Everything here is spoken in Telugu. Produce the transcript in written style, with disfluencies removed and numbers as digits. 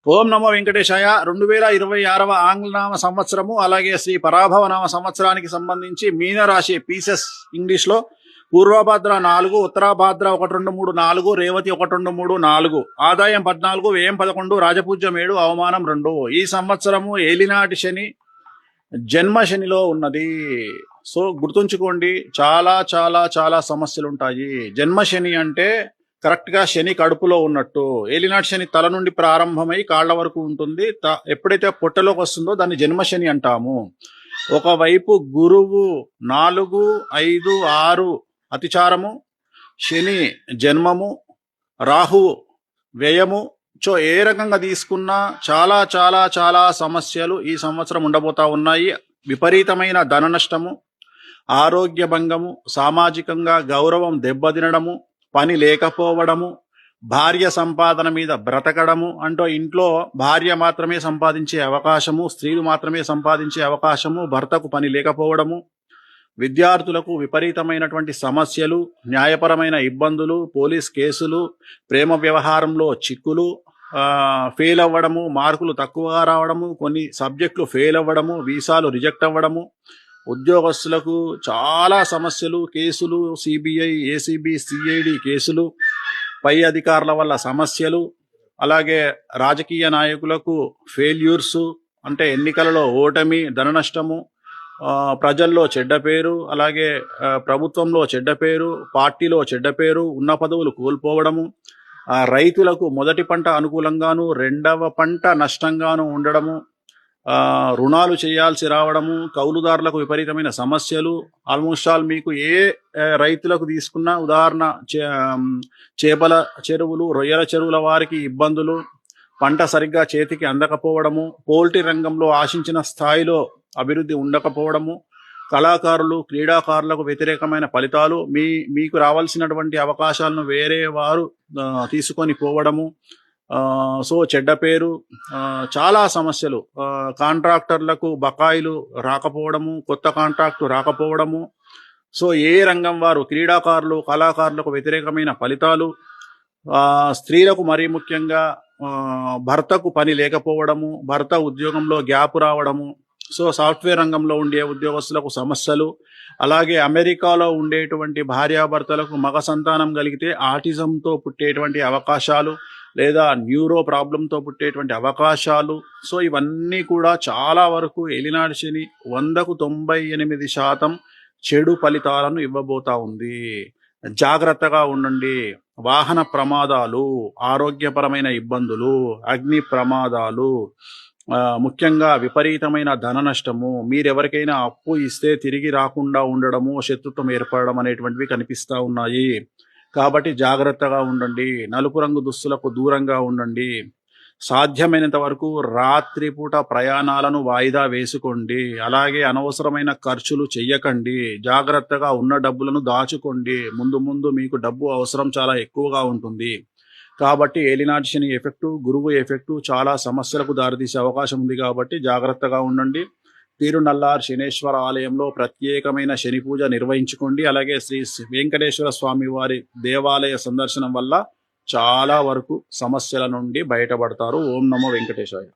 ఓం నమో వెంకటేశాయ. 2026వ ఆంగ్లనామ సంవత్సరము అలాగే శ్రీ పరాభవ నామ సంవత్సరానికి సంబంధించి మీనరాశి పీసెస్ ఇంగ్లీష్లో పూర్వభద్ర 4, ఉత్తరాభద్ర 1, 2, 3, 4, రేవతి 1, 2, 3, 4, ఆదాయం 14, వ్యయం 11, రాజపూజ్యం 7, అవమానం 2. ఈ సంవత్సరము ఏలినాటి శని జన్మ శనిలో ఉన్నది. సో గుర్తుంచుకోండి, చాలా చాలా చాలా సమస్యలు ఉంటాయి. జన్మ శని అంటే కరెక్ట్గా శని కడుపులో ఉన్నట్టు. ఏలినాటి శని తల నుండి ప్రారంభమై కాళ్ల వరకు ఉంటుంది. ఎప్పుడైతే పొట్టలోకి వస్తుందో దాన్ని జన్మశని అంటాము. ఒకవైపు గురువు 4, 5, 6 అతిచారము, శని జన్మము, రాహువు వ్యయము. సో ఏ రకంగా తీసుకున్నా చాలా చాలా చాలా సమస్యలు ఈ సంవత్సరం ఉండబోతా ఉన్నాయి. విపరీతమైన ధన నష్టము, ఆరోగ్య భంగము, సామాజికంగా గౌరవం దెబ్బతినడము, పని లేకపోవడము, భార్య సంపాదన మీద బ్రతకడము. అంటే ఇంట్లో భార్య మాత్రమే సంపాదించే అవకాశము, స్త్రీలు మాత్రమే సంపాదించే అవకాశము, భర్తకు పని లేకపోవడము, విద్యార్థులకు విపరీతమైనటువంటి సమస్యలు, న్యాయపరమైన ఇబ్బందులు, పోలీస్ కేసులు, ప్రేమ వ్యవహారంలో చిక్కులు, ఫెయిల్ అవ్వడము, మార్కులు తక్కువగా రావడము, కొన్ని సబ్జెక్టులు ఫెయిల్ అవ్వడము, వీసాలు రిజెక్ట్ అవ్వడము, ఉద్యోగస్తులకు చాలా సమస్యలు, కేసులు, సిబిఐ, ఏసీబీ, సిఐడి కేసులు, పై అధికారుల వల్ల సమస్యలు, అలాగే రాజకీయ నాయకులకు ఫెయిల్యూర్స్ అంటే ఎన్నికలలో ఓటమి, ధన నష్టము, ప్రజల్లో చెడ్డ పేరు, అలాగే ప్రభుత్వంలో చెడ్డ పేరు, పార్టీలో చెడ్డ పేరు, ఉన్న పదవులు కోల్పోవడము, రైతులకు మొదటి పంట అనుకూలంగాను రెండవ పంట నష్టంగాను ఉండడము, రుణాలు చేయాల్సి రావడము, కౌలుదారులకు విపరీతమైన సమస్యలు. ఆల్మోస్ట్ ఆల్ మీకు ఏ రైతులకు తీసుకున్నా, ఉదాహరణ చేపల చెరువులు, రొయ్యల చెరువుల వారికి ఇబ్బందులు, పంట సరిగ్గా చేతికి అందకపోవడము, పోల్ట్రీ రంగంలో ఆశించిన స్థాయిలో అభివృద్ధి ఉండకపోవడము, కళాకారులు, క్రీడాకారులకు వ్యతిరేకమైన ఫలితాలు, మీకు రావాల్సినటువంటి అవకాశాలను వేరే వారు తీసుకొని పోవడము, సో చెడ్డ పేరు, చాలా సమస్యలు. కాంట్రాక్టర్లకు బకాయిలు రాకపోవడము, కొత్త కాంట్రాక్టు రాకపోవడము, సో ఏ రంగం వారు, క్రీడాకారులు, కళాకారులకు వ్యతిరేకమైన ఫలితాలు, స్త్రీలకు మరీ ముఖ్యంగా భర్తకు పని లేకపోవడము, భర్త ఉద్యోగంలో గ్యాప్ రావడము, సో సాఫ్ట్వేర్ రంగంలో ఉండే ఉద్యోగస్తులకు సమస్యలు, అలాగే అమెరికాలో ఉండేటువంటి భార్యాభర్తలకు మగ సంతానం కలిగితే ఆటిజంతో పుట్టేటువంటి అవకాశాలు, లేదా న్యూరో ప్రాబ్లంతో పుట్టేటువంటి అవకాశాలు. సో ఇవన్నీ కూడా చాలా వరకు ఏలినాటి శని 100కు 98% చెడు ఫలితాలను ఇవ్వబోతా ఉంది. జాగ్రత్తగా ఉండండి. వాహన ప్రమాదాలు, ఆరోగ్యపరమైన ఇబ్బందులు, అగ్ని ప్రమాదాలు, ముఖ్యంగా విపరీతమైన ధన నష్టము, మీరెవరికైనా అప్పు ఇస్తే తిరిగి రాకుండా ఉండడము, శత్రుత్వం ఏర్పడడం అనేటువంటివి కనిపిస్తూ ఉన్నాయి. కాబట్టి జాగ్రత్తగా ఉండండి. నలుపు రంగు దుస్తులకు దూరంగా ఉండండి. సాధ్యమైనంత వరకు రాత్రిపూట ప్రయాణాలను వాయిదా వేసుకోండి. అలాగే అనవసరమైన ఖర్చులు చెయ్యకండి. జాగ్రత్తగా ఉన్న డబ్బులను దాచుకోండి. ముందు ముందు మీకు డబ్బు అవసరం చాలా ఎక్కువగా ఉంటుంది. కాబట్టి ఏలినాటి శని ఎఫెక్టు, గురువు ఎఫెక్టు చాలా సమస్యలకు దారితీసే అవకాశం ఉంది. కాబట్టి జాగ్రత్తగా ఉండండి. తిరునల్లార్ శనేశ్వర ఆలయంలో ప్రత్యేకమైన శని పూజ నిర్వహించుకోండి. అలాగే శ్రీ వెంకటేశ్వర స్వామి వారి దేవాలయ సందర్శనం వల్ల చాలా వరకు సమస్యల నుండి బయటపడతారు. ఓం నమో వెంకటేశాయ.